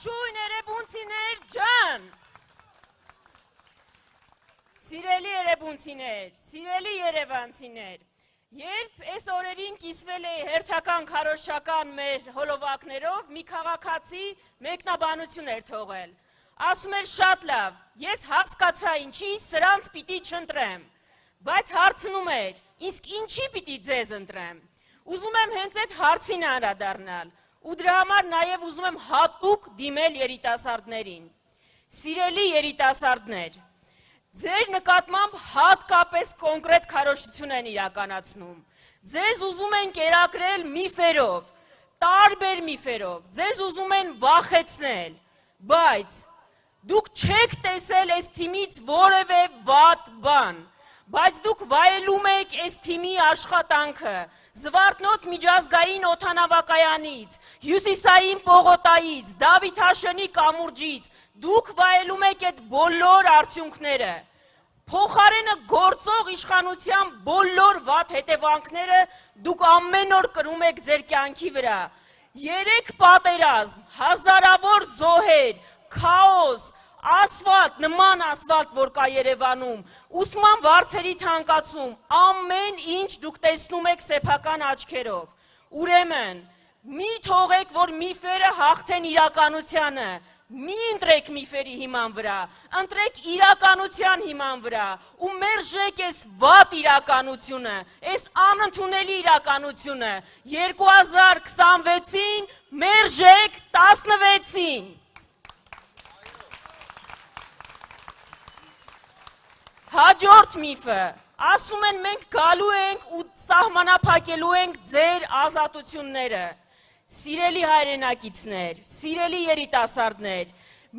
Ողջույն երևունցիներ ջան, սիրելի երևունցիներ, սիրելի երևանցիներ, երբ այս օրերին կիսվել է հերթական քարոզչական մեր հոլովակներով, մի քաղաքացի մեկնաբանություն էր թողել, ասում էր շատ լավ, ես հասկացա ինչի սրանց պիտի չընտրեմ, բայց հարցնում էր, իսկ ինչի պիտի ձեզ ընտրեմ, ուզում եմ հենց այդ հարցին անդրադառնալ, ու դրա համար նաև ուզում եմ հատուկ դիմել երիտասարդներին, սիրելի երիտասարդներ, ձեր նկատմամբ հատկապես կոնկրետ քարոզչություն են իրականացնում, ձեզ ուզում են կերակրել միֆերով, տարբեր միֆերով, ձեզ ուզում են վախեցնել, բայց դուք չեք տեսել այս թիմից որևէ վատ բան, բայց դուք վայելում եք այս թիմի աշխատանքը, Զվարթնոց միջազգային օդանավակայանից, Հյուսիսային պողոտայից, Դավիթաշենի կամուրջից, դուք վայելում եք այդ բոլոր արդյունքները, փոխարենը գործող իշխանության բոլոր վատ հետևանքները դուք ամեն օր կրում եք ձեր կյանքի վրա, 3 պատերազմ, հազարավոր զոհեր, քաոս, ասվալտ, նման ասվալտ, որ կա Երևանում, ուսման վարձերի թանկացում, ամեն ինչ դուք տեսնում եք սեփական աչքերով, ուրեմն, մի թողեք, որ միֆերը հաղթեն իրականությանը, մի ընտրեք միֆերի հիման վրա, ընտրեք իրականության հիման վրա, ու մերժեք այս վատ իրականությունը, այս անընդունելի իրականությունը, 2026-ին մերժեք 16-ին, Հաջորդ միֆը, ասում են մենք գալու ենք ու սահմանափակելու ենք ձեր ազատությունները, սիրելի հայրենակիցներ, սիրելի երիտասարդներ,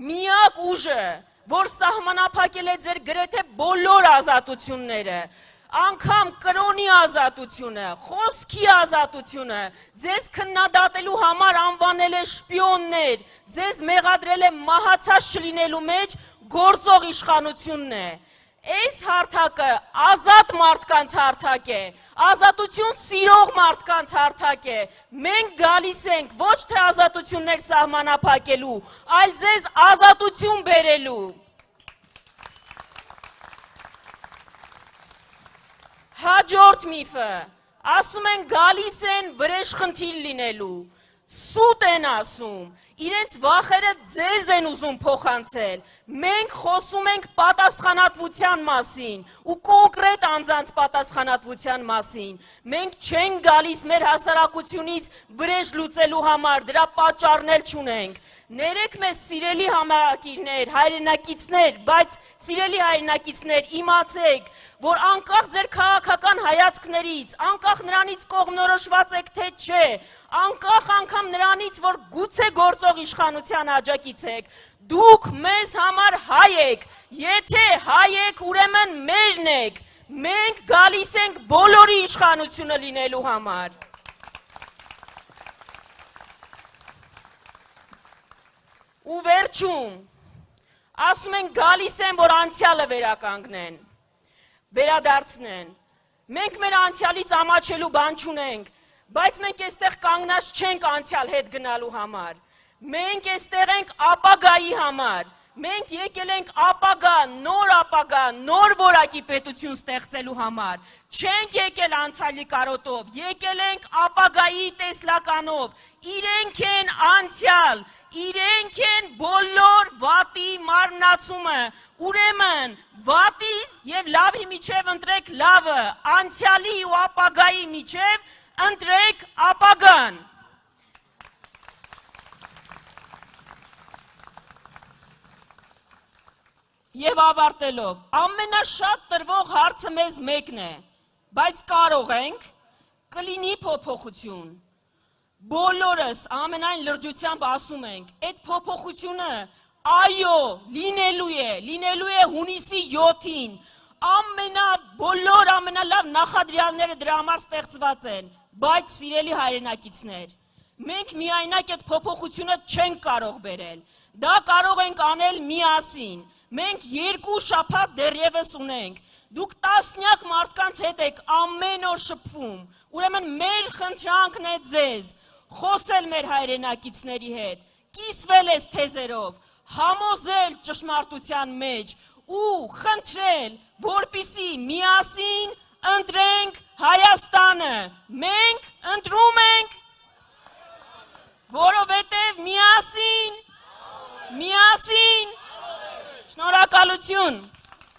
միակ ուժը, որ սահմանափակել է ձեր գրեթե բոլոր ազատությունները, անգամ կրոնի ազատությունը, խոսքի ազատությունը, ձեզ քննադատելու համար անվանել է շպիոններ, ձեզ մեղադրել է մահացած չլինելու մեջ գործող իշխանությունն է, Այս հարթակը ազատ մարդկանց հարթակ է, ազատություն սիրող մարդկանց հարթակ է, մենք գալիս ենք ոչ թե ազատություններ սահմանափակելու, այլ ձեզ ազատություն բերելու։ Հաջորդ միֆը, ասում են գալիս են վրեժխնդիր լինելու, սուտ են ասում, իրենց վախերը ձեզ են ուզում փոխանցել, մենք խոսում ենք պատասխանատվության մասին ու կոնկրետ անձանց պատասխանատվության մասին, մենք չենք գալիս մեր հասարակությունից վրեժ լուծելու համար, դրա պատճառն էլ չունենք, ներեք մեզ սիրելի համակիրներ, հայրենակիցներ, բայց սիրելի հայրենակիցներ իմացեք, որ անկախ ձեր քաղաքական հայացքներից, անկախ նրանից կողմնորոշված եք թե չէ, անկախ անգամ նրանից, որ գուցե գործող իշխանության աջակից եք, դուք մեզ համար հայ եք, եթե հայ եք, ուրեմն մերն եք, մենք գալիս ենք բոլորի իշխանությունը լինելու համար։ Ու վերջում, ասում են գալիս են, որ անցյալը վերականգնեն, վերադարձնեն, մենք մեր անցյալից ամաչելու բան չունենք, բայց մենք այստեղ կանգնած չենք անցյալ հետ գնալու համար, մենք այստեղ ենք ապագայի համար, մենք եկել ենք ապագա, նոր որակի պետություն ստեղծելու համար, չենք եկել անցյալի կարոտով, եկել ենք ապագայի տեսլականով, իրենք են անցյալ, իրենք են բոլոր վատի մարմնացումը, ուրեմն վատի և լավի միջև ընտրեք լավը, անցյալի ու ապագայի միջև ընտրեք ապագան։ Եվ ավարտելով, ամենաշատ տրվող հարցը մեզ մեկն է, բայց կարող ենք, կլինի փոփոխություն։ Բոլորս ամենայն լրջությամբ ասում ենք, այդ փոփոխությունը, այո, լինելու է հունիսի 7-ին, բոլոր ամենալավ նախադրյալները դրա համար ստեղծված են, բայց սիրելի հայրենակիցներ, մենք միայնակ այդ փոփոխությունը չենք կարող բերել, դա կարող ենք անել միասին, մենք 2 շաբաթ դեռևս ունենք, դուք տասնյակ մարդկանց հետ եք ամեն օր շփվում, ուրեմն մեր խնդրանքն է ձեզ, խոսել մեր հայրենակիցների հետ, կիսվել ես թեզերով, համոզել ճշմարտության մեջ ու խնդրել, որպիսի միասին ընտրենք Հայաստանը, մենք ընտրում ենք, որովհետև միասին, շնորհակալություն։